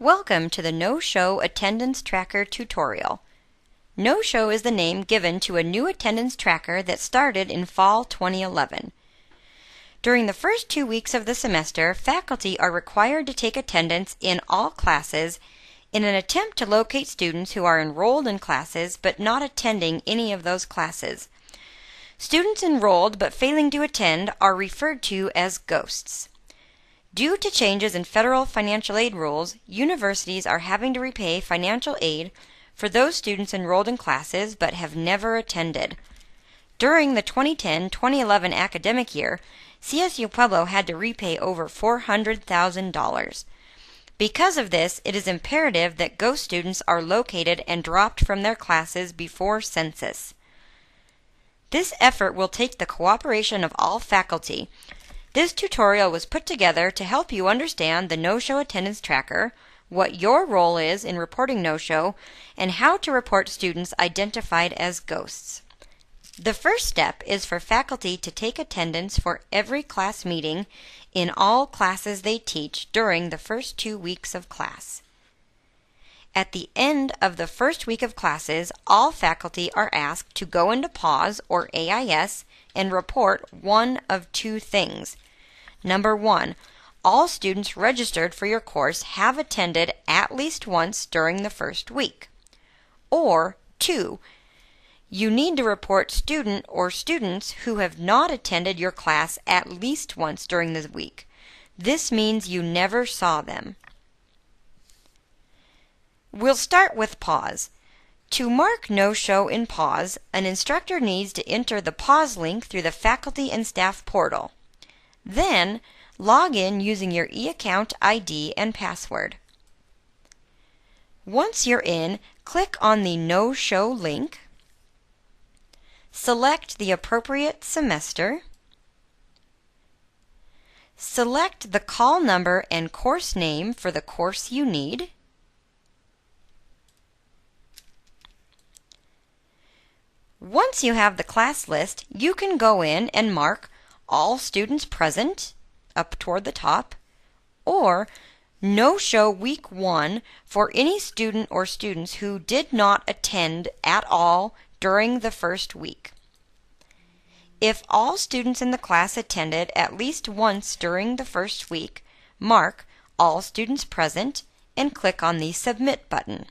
Welcome to the No-Show Attendance Tracker tutorial. No-Show is the name given to a new attendance tracker that started in fall 2011. During the first 2 weeks of the semester, faculty are required to take attendance in all classes in an attempt to locate students who are enrolled in classes but not attending any of those classes. Students enrolled but failing to attend are referred to as ghosts. Due to changes in federal financial aid rules, universities are having to repay financial aid for those students enrolled in classes but have never attended. During the 2010-2011 academic year, CSU Pueblo had to repay over $400,000. Because of this, it is imperative that ghost students are located and dropped from their classes before census. This effort will take the cooperation of all faculty. This tutorial was put together to help you understand the no-show attendance tracker, what your role is in reporting no-show, and how to report students identified as ghosts. The first step is for faculty to take attendance for every class meeting in all classes they teach during the first 2 weeks of class. At the end of the first week of classes, all faculty are asked to go into PAUSE or AIS and report one of two things. Number 1, all students registered for your course have attended at least once during the first week. Or 2, you need to report student or students who have not attended your class at least once during the week. This means you never saw them. We'll start with PAUSE. To mark no-show in PAUSE, an instructor needs to enter the PAUSE link through the faculty and staff portal. Then, log in using your eAccount ID and password. Once you're in, click on the no-show link, select the appropriate semester, select the call number and course name for the course you need, once you have the class list, you can go in and mark all students present up toward the top, or no-show week 1 for any student or students who did not attend at all during the first week. If all students in the class attended at least once during the first week, mark all students present and click on the Submit button.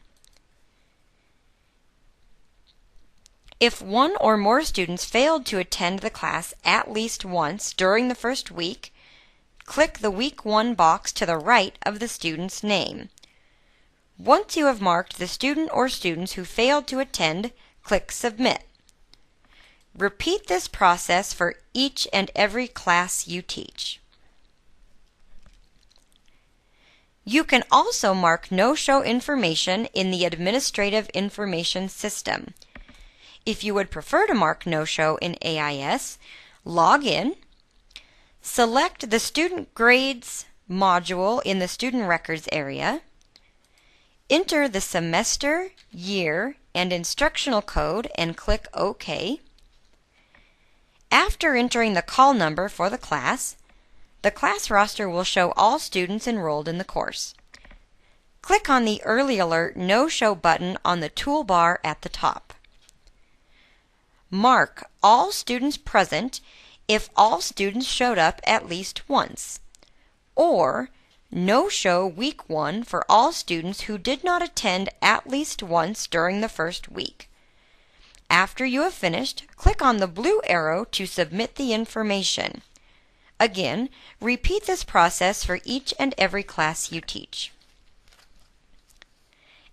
If one or more students failed to attend the class at least once during the first week, click the Week 1 box to the right of the student's name. Once you have marked the student or students who failed to attend, click Submit. Repeat this process for each and every class you teach. You can also mark no-show information in the Administrative Information System. If you would prefer to mark no-show in AIS, log in, select the Student Grades module in the Student Records area, enter the semester, year, and instructional code and click OK. After entering the call number for the class roster will show all students enrolled in the course. Click on the Early Alert No-Show button on the toolbar at the top. Mark all students present if all students showed up at least once, or no-show week 1 for all students who did not attend at least once during the first week. After you have finished, click on the blue arrow to submit the information. Again, repeat this process for each and every class you teach.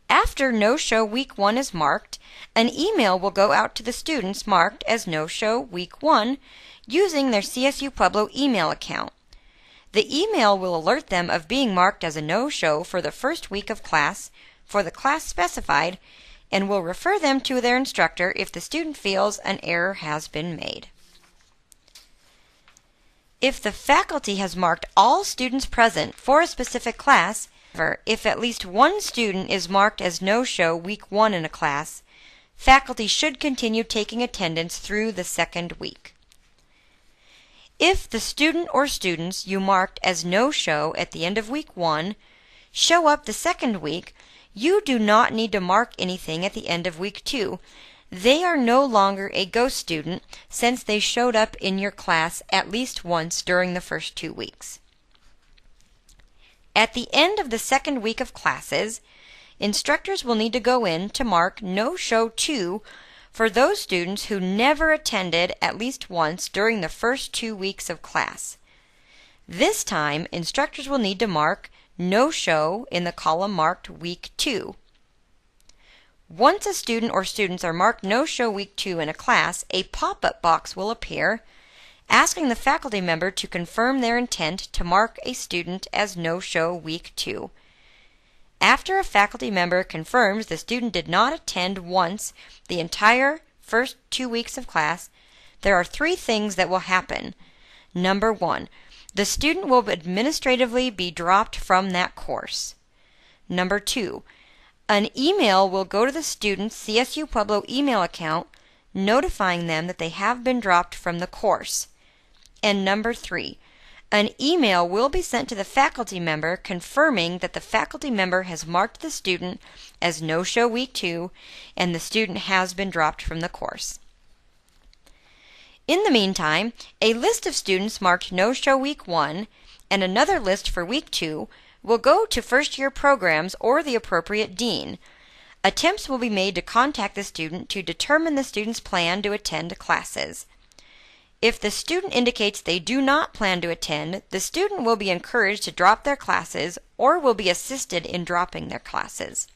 After no-show week 1 is marked, an email will go out to the students marked as no-show week 1 using their CSU Pueblo email account. The email will alert them of being marked as a no-show for the first week of class for the class specified and will refer them to their instructor if the student feels an error has been made. If the faculty has marked all students present for a specific class, if at least one student is marked as no-show week 1 in a class, faculty should continue taking attendance through the second week. If the student or students you marked as no-show at the end of week 1 show up the second week, you do not need to mark anything at the end of week 2. They are no longer a ghost student since they showed up in your class at least once during the first 2 weeks. At the end of the second week of classes, instructors will need to go in to mark No-Show 2 for those students who never attended at least once during the first 2 weeks of class. This time, instructors will need to mark No-Show in the column marked Week 2. Once a student or students are marked No-Show Week 2 in a class, a pop-up box will appear asking the faculty member to confirm their intent to mark a student as No-Show Week 2. After a faculty member confirms the student did not attend once the entire first 2 weeks of class, there are 3 things that will happen. Number 1, the student will administratively be dropped from that course. Number 2, an email will go to the student's CSU Pueblo email account notifying them that they have been dropped from the course. And number 3, an email will be sent to the faculty member confirming that the faculty member has marked the student as No-Show Week 2 and the student has been dropped from the course. In the meantime, a list of students marked No-Show Week 1 and another list for Week 2 will go to first-year programs or the appropriate dean. Attempts will be made to contact the student to determine the student's plan to attend classes. If the student indicates they do not plan to attend, the student will be encouraged to drop their classes or will be assisted in dropping their classes.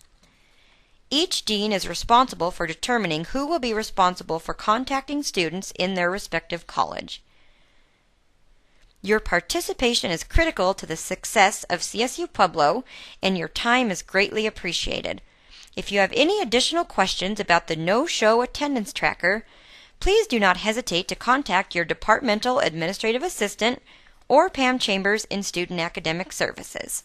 Each dean is responsible for determining who will be responsible for contacting students in their respective college. Your participation is critical to the success of CSU Pueblo, and your time is greatly appreciated. If you have any additional questions about the No-Show attendance tracker, please do not hesitate to contact your departmental administrative assistant or Pam Chambers in Student Academic Services.